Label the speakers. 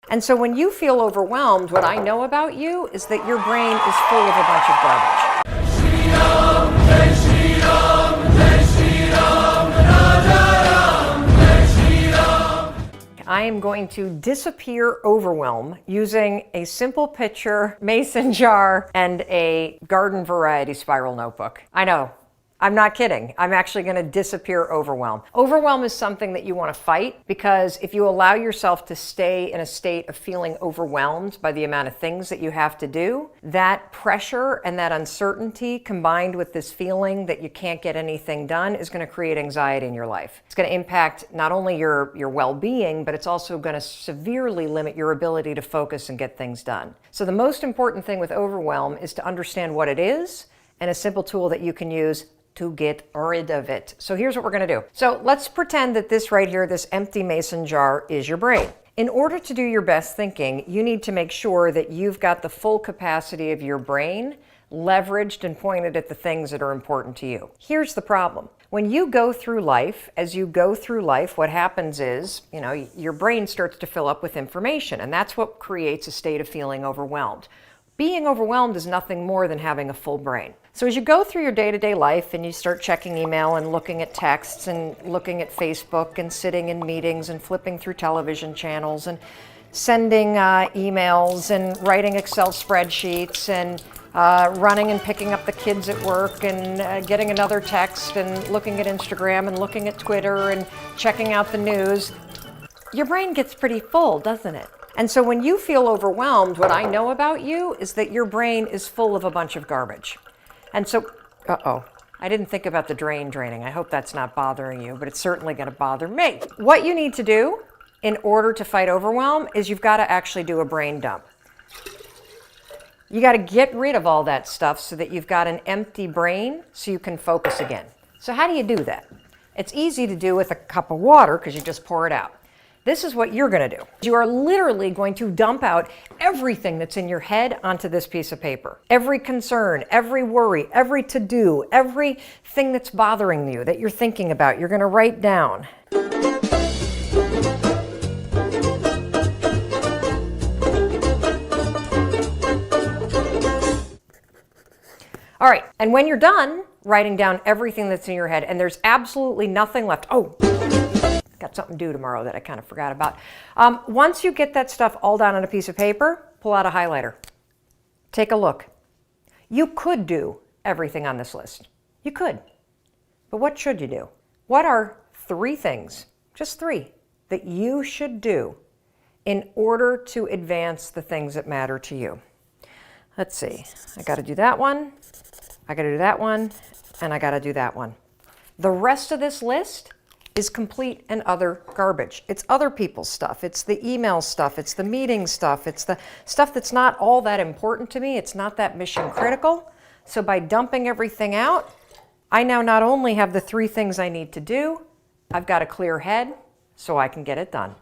Speaker 1: And so when you feel overwhelmed, what I know about you is that your brain is full of a bunch of garbage. I am going to disappear overwhelm using a simple pitcher, mason jar, and a garden variety spiral notebook. I know. I'm not kidding. I'm actually going to disappear overwhelm. Overwhelm is something that you want to fight, because if you allow yourself to stay in a state of feeling overwhelmed by the amount of things that you have to do, that pressure and that uncertainty combined with this feeling that you can't get anything done is going to create anxiety in your life. It's going to impact not only your well-being, but it's also going to severely limit your ability to focus and get things done. So the most important thing with overwhelm is to understand what it is and a simple tool that you can use to get rid of it. So here's what we're gonna do. So let's pretend that this right here, this empty mason jar, is your brain. In order to do your best thinking, you need to make sure that you've got the full capacity of your brain leveraged and pointed at the things that are important to you. Here's the problem. When you go through life, as you go through life, what happens is, your brain starts to fill up with information, and that's what creates a state of feeling overwhelmed. Being overwhelmed is nothing more than having a full brain. So as you go through your day-to-day life and you start checking email and looking at texts and looking at Facebook and sitting in meetings and flipping through television channels and sending emails and writing Excel spreadsheets and running and picking up the kids at work and getting another text and looking at Instagram and looking at Twitter and checking out the news, your brain gets pretty full, doesn't it? And so when you feel overwhelmed, what I know about you is that your brain is full of a bunch of garbage. And so, I didn't think about the drain draining. I hope that's not bothering you, but it's certainly going to bother me. What you need to do in order to fight overwhelm is you've got to actually do a brain dump. You got to get rid of all that stuff so that you've got an empty brain so you can focus again. So how do you do that? It's easy to do with a cup of water because you just pour it out. This is what you're going to do. You are literally going to dump out everything that's in your head onto this piece of paper. Every concern, every worry, every to-do, everything that's bothering you, that you're thinking about, you're going to write down. All right, and when you're done writing down everything that's in your head and there's absolutely nothing left, got something due tomorrow that I kind of forgot about. Once you get that stuff all down on a piece of paper, pull out a highlighter. Take a look. You could do everything on this list. You could. But what should you do? What are 3 things, just 3, that you should do in order to advance the things that matter to you? Let's see. I got to do that one. I got to do that one. And I got to do that one. The rest of this list is complete and utter garbage. It's other people's stuff. It's the email stuff. It's the meeting stuff. It's the stuff that's not all that important to me. It's not that mission critical. So by dumping everything out, I now not only have the 3 things I need to do, I've got a clear head so I can get it done.